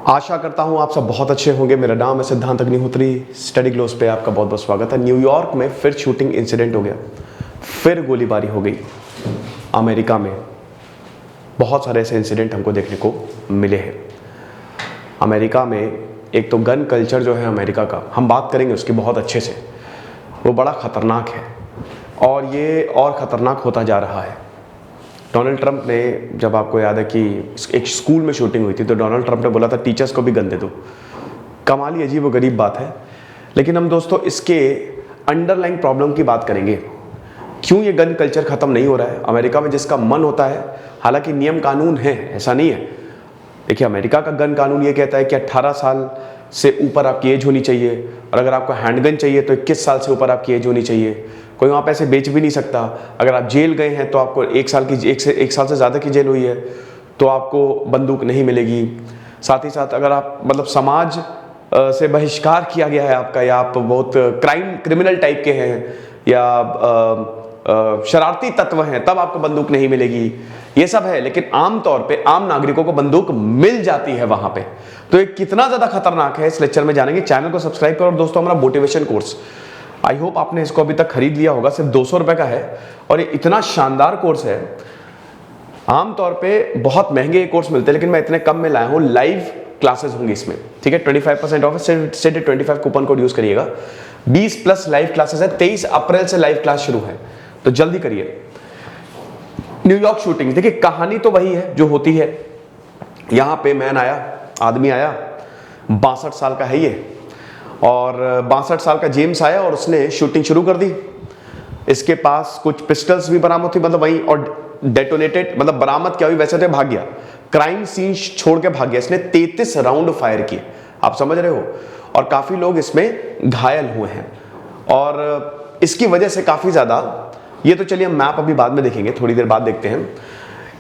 आशा करता हूँ आप सब बहुत अच्छे होंगे। मेरा नाम है सिद्धांत अग्निहोत्री। स्टडी ग्लोस पे आपका बहुत बहुत स्वागत है। न्यूयॉर्क में फिर शूटिंग इंसिडेंट हो गया, फिर गोलीबारी हो गई। अमेरिका में बहुत सारे ऐसे इंसिडेंट हमको देखने को मिले हैं। अमेरिका में एक तो गन कल्चर जो है अमेरिका का, हम बात करेंगे उसकी बहुत अच्छे से, वो बड़ा ख़तरनाक है और ये और ख़तरनाक होता जा रहा है। डोनाल्ड ट्रंप ने, जब आपको याद है कि एक स्कूल में शूटिंग हुई थी, तो डोनाल्ड ट्रंप ने बोला था टीचर्स को भी गन दे दो। कमाल ही अजीब व गरीब बात है। लेकिन हम दोस्तों इसके अंडरलाइंग प्रॉब्लम की बात करेंगे। क्यों ये गन कल्चर ख़त्म नहीं हो रहा है अमेरिका में? जिसका मन होता है, हालांकि नियम कानून है, ऐसा नहीं है। देखिए, अमेरिका का गन कानून ये कहता है कि 18 साल से ऊपर आपकी एज होनी चाहिए, और अगर आपको हैंडगन चाहिए तो 21 साल से ऊपर आपकी एज होनी चाहिए। कोई वहाँ पे ऐसे बेच भी नहीं सकता। अगर आप जेल गए हैं तो आपको एक साल से ज़्यादा की जेल हुई है तो आपको बंदूक नहीं मिलेगी। साथ ही साथ अगर आप समाज से बहिष्कार किया गया है आपका, या आप बहुत क्रिमिनल टाइप के हैं, या शरारती तत्व हैं, तब आपको बंदूक नहीं मिलेगी। ये सब है, लेकिन आमतौर पे आम नागरिकों को बंदूक मिल जाती है वहां पे। तो ये कितना ज्यादा खतरनाक है इस लेक्चर में जानेंगे। चैनल को सब्सक्राइब करो। और दोस्तों, हमारा मोटिवेशन कोर्स, आई होप आपने इसको अभी तक खरीद लिया होगा। सिर्फ 200 रुपए का है और ये इतना शानदार कोर्स है। आमतौर पे बहुत महंगे कोर्स मिलते हैं, लेकिन मैं इतने कम में लाया हूँ। लाइव क्लासेस होंगी इसमें, ठीक है। 25% ऑफ है। 25 कूपन कोड यूज करिएगा। 20+ लाइव क्लासेस है। 23 अप्रैल से लाइव क्लास शुरू है, तो जल्दी करिए। न्यूयॉर्क शूटिंग, देखिए कहानी तो वही है जो होती है। यहां पे आदमी आया, 62 साल का है ये, और 62 साल का जेम्स आया और उसने शूटिंग शुरू कर दी। इसके पास कुछ पिस्टल्स भी बरामद थी, मतलब वहीं, और डेटोनेटेड, मतलब बरामद क्या हुई वैसे तो भाग गया, क्राइम सीन छोड़ के भाग गया। इसने 33 राउंड फायर किए, आप समझ रहे हो, और काफी लोग इसमें घायल हुए हैं। और इसकी वजह से काफी ज्यादा, ये तो चलिए हम मैप अभी बाद में देखेंगे, थोड़ी देर बाद देखते हैं।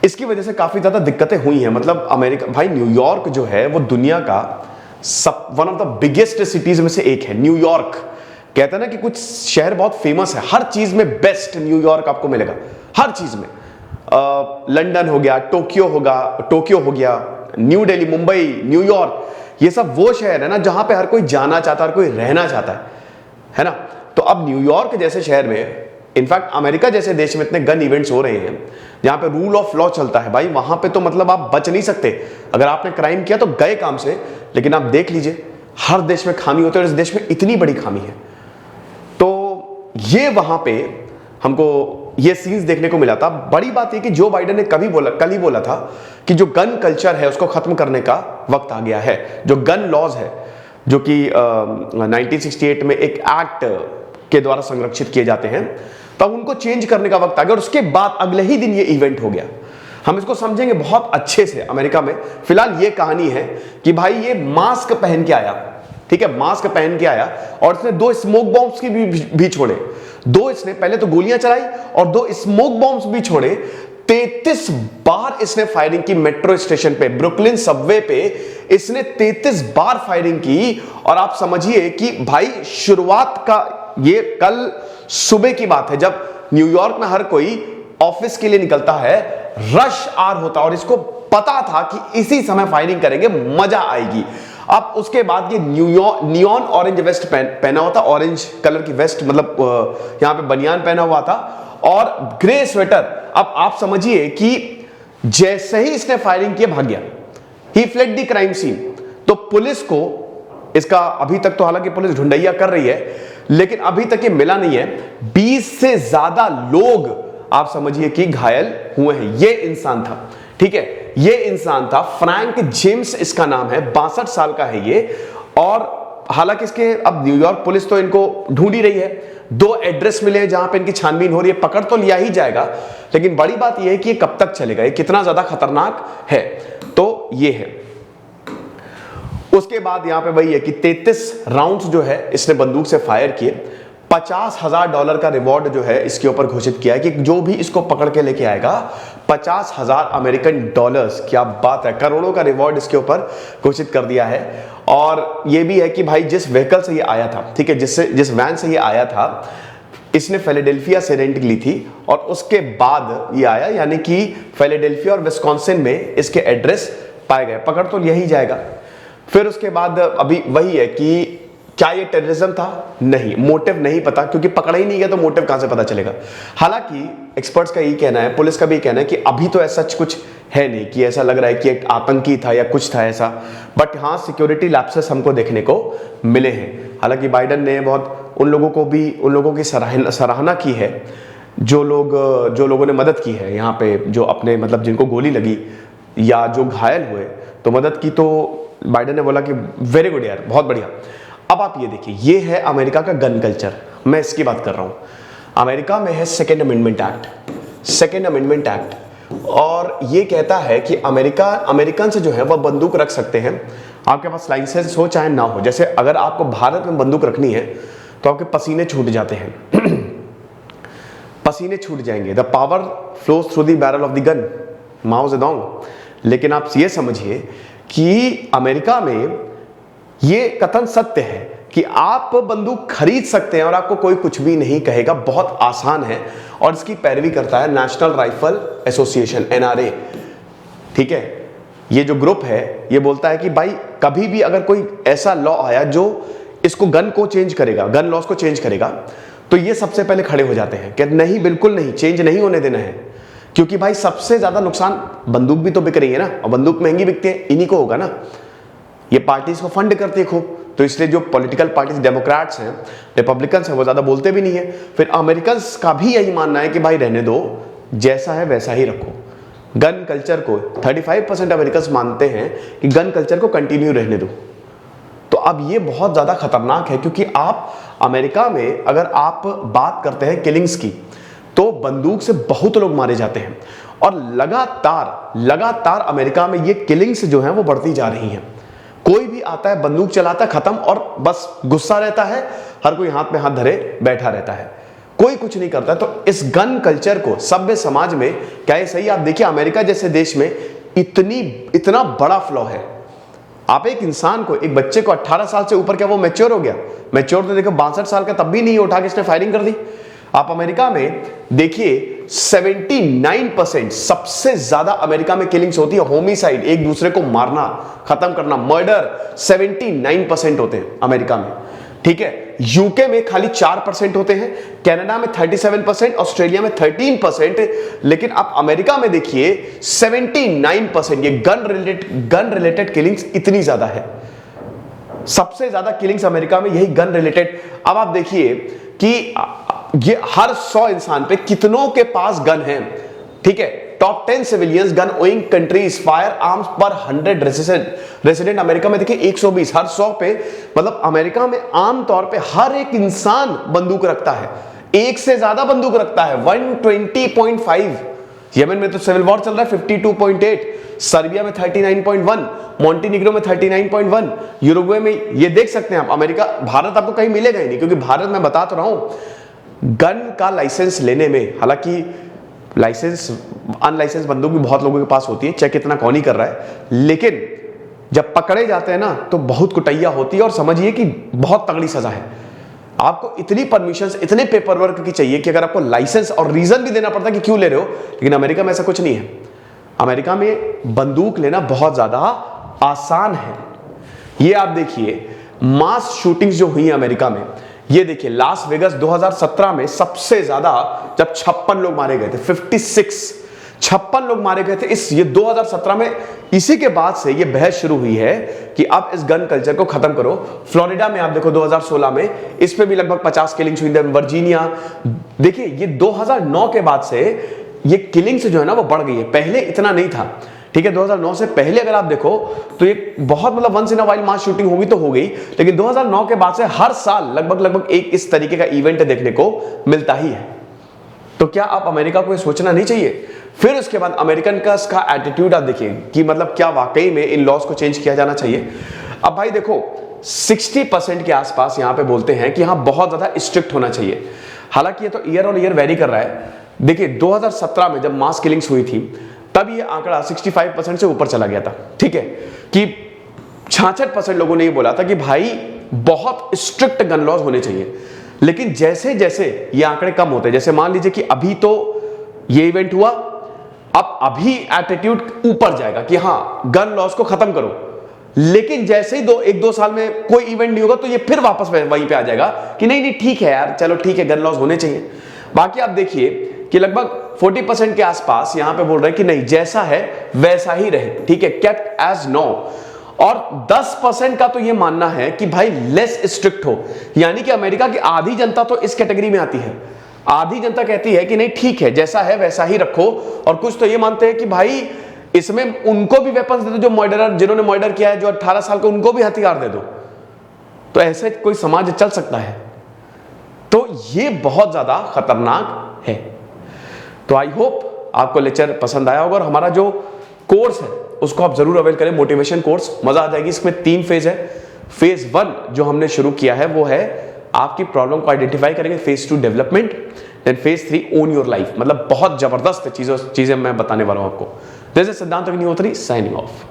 इसकी वजह से काफी ज्यादा दिक्कतें हुई हैं। मतलब अमेरिका, भाई न्यूयॉर्क जो है वो दुनिया का one of the biggest cities में से एक है। न्यूयॉर्क, कहते हैं ना कि कुछ शहर बहुत फेमस है, हर चीज में बेस्ट न्यूयॉर्क आपको मिलेगा, हर चीज में। लंदन हो गया, टोक्यो हो गया, न्यू दिल्ली, मुंबई, न्यूयॉर्क, ये सब वो शहर है ना जहां पे हर कोई जाना चाहता है, हर कोई रहना चाहता है ना। तो अब न्यूयॉर्क जैसे शहर में, इनफैक्ट अमेरिका जैसे देश में इतने गन इवेंट्स हो रहे हैं जहां पे रूल ऑफ लॉ चलता है, भाई वहां पे तो मतलब आप बच नहीं सकते। अगर आपने क्राइम किया तो गए काम से। लेकिन आप देख लीजिए, हर देश में खामी होती है, और इस देश में इतनी बड़ी खामी है। तो ये वहां पे हमको ये सीन्स देखने को मिला था। बड़ी बात है कि जो बाइडेन ने कल ही बोला था कि जो गन कल्चर है उसको खत्म करने का वक्त आ गया है। जो गन लॉज है, जो कि 1968 में एक एक्ट के द्वारा संरक्षित किए जाते हैं, तब उनको चेंज करने का वक्त आ गया। और उसके बाद अगले ही दिन ये इवेंट हो गया। हम इसको समझेंगे बहुत अच्छे से अमेरिका में। फिलहाल ये कहानी है कि भाई ये मास्क पहन के आया, ठीक है, मास्क पहन के आया, और इसने 2 स्मोक बॉम्ब्स की भी छोड़े। 2 इसने पहले तो गोलियां चलाई और 2 स्मोक बॉम्ब्स भी छोड़े। 33 बार इसने फायरिंग की। मेट्रो स्टेशन पे, ब्रुकलिन सबवे पे इसने 33 बार फायरिंग की। और आप समझिए कि भाई शुरुआत का, ये कल सुबह की बात है जब न्यूयॉर्क में हर कोई ऑफिस के लिए निकलता है, रश आवर होता, और इसको पता था कि इसी समय फायरिंग करेंगे, मजा आएगी। अब उसके बाद ये नियॉन ऑरेंज वेस्ट पहना हुआ था, ऑरेंज कलर की वेस्ट, मतलब यहां पे बनियान पहना हुआ था, और ग्रे स्वेटर। अब आप समझिए कि जैसे ही इसने फायरिंग किया, भाग गया। ही फ्लेड द क्राइम सीन। तो पुलिस को इसका, अभी तक तो हालांकि पुलिस ढूंढैया कर रही है, लेकिन अभी तक ये मिला नहीं है। 20 से ज्यादा लोग आप समझिए कि घायल हुए हैं। ये इंसान था, ठीक है, ये इंसान था फ्रैंक जेम्स, इसका नाम है। 62 साल का है ये। और हालांकि इसके, अब न्यूयॉर्क पुलिस तो इनको ढूंढ ही रही है। 2 एड्रेस मिले जहां पे इनकी छानबीन हो रही है। पकड़ तो लिया ही जाएगा, लेकिन बड़ी बात यह है कि ये कब तक चलेगा, ये कितना ज्यादा खतरनाक है। तो ये है। उसके बाद यहां पे वही है कि 33 राउंड्स जो है इसने बंदूक से फायर किए। $50,000 का रिवॉर्ड जो है इसके ऊपर घोषित किया है कि जो भी इसको पकड़ के लेके आएगा, $50,000 क्या बात है, करोड़ों का रिवॉर्ड इसके ऊपर घोषित कर दिया है। और ये भी है कि भाई जिस व्हीकल से ये आया था, ठीक है, जिस वैन से ये आया था, इसने फिलाडेल्फिया से रेंट ली थी, और उसके बाद ये आया, यानी कि फिलाडेल्फिया और विस्कॉन्सिन में इसके एड्रेस पाए गए। पकड़ तो यही जाएगा। फिर उसके बाद अभी वही है कि क्या ये टेररिज्म था? नहीं, मोटिव नहीं पता, क्योंकि पकड़ा ही नहीं गया तो मोटिव कहां से पता चलेगा। हालांकि एक्सपर्ट्स का यही कहना है, पुलिस का भी कहना है कि अभी तो ऐसा कुछ है नहीं कि ऐसा लग रहा है कि एक आतंकी था या कुछ था ऐसा, बट हाँ सिक्योरिटी लैप्सेस हमको देखने को मिले हैं। हालांकि बाइडन ने बहुत उन लोगों की सराहना की है जो लोगों ने मदद की है यहाँ पे, जो अपने मतलब जिनको गोली लगी या जो घायल हुए, तो मदद की। तो बाइडन ने बोला कि वेरी गुड यार, बहुत बढ़िया। अब आप ये देखिए, ये है अमेरिका का गन कल्चर, मैं इसकी बात कर रहा हूं। अमेरिका में है सेकेंड अमेंडमेंट एक्ट, और ये कहता है कि अमेरिकन से जो है वह बंदूक रख सकते हैं, आपके पास लाइसेंस हो चाहे ना हो। जैसे अगर आपको भारत में बंदूक रखनी है तो आपके पसीने छूट जाते हैं पसीने छूट जाएंगे। The power flows through the barrel of the gun, Mao Zedong. लेकिन आप ये समझिए कि अमेरिका में ये कथन सत्य है कि आप बंदूक खरीद सकते हैं और आपको कोई कुछ भी नहीं कहेगा, बहुत आसान है। और इसकी पैरवी करता है नेशनल राइफल एसोसिएशन, NRA, ठीक है। ये जो ग्रुप है ये बोलता है कि भाई कभी भी अगर कोई ऐसा लॉ आया जो इसको गन लॉस को चेंज करेगा, तो ये सबसे पहले खड़े हो जाते हैं कि नहीं, बिल्कुल नहीं, चेंज नहीं होने देना है। क्योंकि भाई सबसे ज्यादा नुकसान, बंदूक भी तो बिक रही है ना, और बंदूक महंगी बिकती है, इन्हीं को होगा ना। ये पार्टीज को फंड करती है खूब, तो इसलिए जो पॉलिटिकल पार्टीज, डेमोक्रेट्स हैं, रिपब्लिकन्स हैं, वो ज्यादा बोलते भी नहीं है। फिर अमेरिकन का भी यही मानना है कि भाई रहने दो, जैसा है वैसा ही रखो। गन कल्चर को 35% अमेरिकन मानते हैं कि गन कल्चर को कंटिन्यू रहने दो। तो अब ये बहुत ज्यादा खतरनाक है, क्योंकि आप अमेरिका में अगर आप बात करते हैं किलिंग्स की, तो बंदूक से बहुत लोग मारे जाते हैं, और लगातार अमेरिका में ये किलिंग्स जो हैं वो बढ़ती जा रही हैं। कोई भी आता है, बंदूक चलाता है, खत्म, और बस गुस्सा रहता है, हर कोई हाथ में हाथ धरे बैठा रहता है, कोई कुछ नहीं करता। तो इस गन कल्चर को सभ्य समाज में, क्या ये सही? आप देखिए अमेरिका जैसे देश में इतना बड़ा फ्लॉ है। आप एक इंसान को, एक बच्चे को 18 साल से ऊपर, क्या वो मैच्योर हो गया? मैच्योर तो देखो 62 साल का, तब भी नहीं उठा के इसने फायरिंग कर दी। आप अमेरिका में देखिए 79% सबसे ज्यादा अमेरिका में किलिंग्स होती है, होमिसाइड, एक दूसरे को मारना, खत्म करना, मर्डर 79% होते हैं अमेरिका में, ठीक है। यूके में खाली 4% होते हैं, कनाडा में 37%, ऑस्ट्रेलिया में 13%, लेकिन आप अमेरिका में देखिए 79%। ये गन रिलेटेड किलिंग्स इतनी ज्यादा है, सबसे ज्यादा किलिंग्स अमेरिका में यही गन रिलेटेड। अब आप देखिए कि ये हर 100 इंसान पे कितनों के पास गन है, ठीक है। Top 10 civilians gun owing countries fire arms पर 100 रेसिडेंट अमेरिका में देखिए 120 हर 100 पे। मतलब अमेरिका में आमतौर पे हर एक इंसान बंदूक रखता है, एक से ज्यादा बंदूक रखता है, 120.5। यमन में तो सिविल वॉर चल रहा है, 52.8, सर्बिया में 39.1, मॉन्टेनिग्रो में 39.1, यूरुग्वे में। ये देख सकते हैं आप, अमेरिका, भारत आपको कहीं मिलेगा ही नहीं, क्योंकि भारत, मैं बता तो रहा हूं, गन का लाइसेंस लेने में, हालांकि लाइसेंस, अनलाइसेंस बंदूक भी बहुत लोगों के पास होती है, चेक इतना कौन ही कर रहा है, लेकिन जब पकड़े जाते हैं ना तो बहुत कुटैया होती है, और समझिए कि बहुत तगड़ी सजा है। आपको इतनी परमिशंस, इतने पेपर वर्क की चाहिए कि अगर आपको लाइसेंस और रीजन भी देना पड़ता है कि क्यों ले रहे हो। लेकिन अमेरिका में ऐसा कुछ नहीं है। अमेरिका में बंदूक लेना बहुत ज्यादा आसान है। ये आप देखिए मास शूटिंग्स जो हुई अमेरिका में, ये देखिए लास वेगास 2017 में सबसे ज्यादा जब 56 लोग मारे गए थे, 56 लोग मारे गए थे ये 2017 में। इसी के बाद से ये बहस शुरू हुई है कि अब इस गन कल्चर को खत्म करो। फ्लोरिडा में आप देखो 2016 में इस पे भी लगभग 50 किलिंग्स हुई थी। वर्जीनिया, देखिए ये 2009 के बाद से ये किलिंग्स जो है ना वो बढ़ गई है, पहले इतना नहीं था, ठीक है। 2009 से पहले अगर आप देखो तो ये बहुत, मतलब once in a while mass shooting होगी तो हो गई, लेकिन 2009 के बाद से हर साल लगभग एक इस तरीके का इवेंट देखने को मिलता ही है। तो क्या आप अमेरिका को ये सोचना नहीं चाहिए? फिर उसके बाद अमेरिकन का इसका एटीट्यूड आप देखिए कि मतलब क्या वाकई में इन लॉज को चेंज किया जाना चाहिए। अब भाई देखो 60% के आसपास यहां पे बोलते हैं कि हाँ बहुत ज्यादा स्ट्रिक्ट होना चाहिए। हालांकि ये तो ईयर ऑन ईयर वेरी कर रहा है। देखिए 2017 में जब मास किलिंग्स हुई थी तब ये आंकड़ा 65% से ऊपर चला गया था, ठीक है, कि 66% लोगों ने ये बोला था कि भाई बहुत स्ट्रिक्ट गन लॉज होने चाहिए। लेकिन जैसे जैसे ये आंकड़े कम होते, जैसे मान लीजिए कि अभी तो ये इवेंट हुआ, अब अभी एटीट्यूड ऊपर जाएगा कि हाँ गन लॉज को खत्म करो, लेकिन जैसे ही एक दो साल में कोई इवेंट नहीं होगा तो ये फिर वापस वहीं पे आ जाएगा कि नहीं नहीं ठीक है यार, चलो ठीक है, गन लॉज होने चाहिए। बाकी आप देखिए कि लगभग 40% के आसपास यहां पे बोल रहे हैं कि नहीं, जैसा है वैसा ही रहे, ठीक है, केप्ट एज नो। और 10% का तो ये मानना है कि भाई लेस स्ट्रिक्ट हो, यानी कि अमेरिका की आधी जनता तो इस कैटेगरी में आती है। आधी जनता कहती है कि नहीं ठीक है, जैसा है वैसा ही रखो, और कुछ तो ये मानते हैं कि भाई इसमें उनको भी वेपन्स दे दो, जो मर्डरर, जिन्होंने मर्डर किया है, जो 18 साल के, उनको भी हथियार दे दो। तो ऐसे कोई समाज चल सकता है? तो ये बहुत ज्यादा खतरनाक है। तो आई होप आपको लेक्चर पसंद आया होगा, और हमारा जो कोर्स है उसको आप जरूर अवेल करें, मोटिवेशन कोर्स, मजा आ जाएगी। इसमें 3 फेज है। फेज 1 जो हमने शुरू किया है वो है आपकी प्रॉब्लम को आइडेंटिफाई करेंगे, phase 2 development, then phase 3 own your life. मतलब बहुत जबरदस्त चीजें मैं बताने वाला हूं आपको। दिस इज सिद्धांत अग्निहोत्री साइनिंग ऑफ।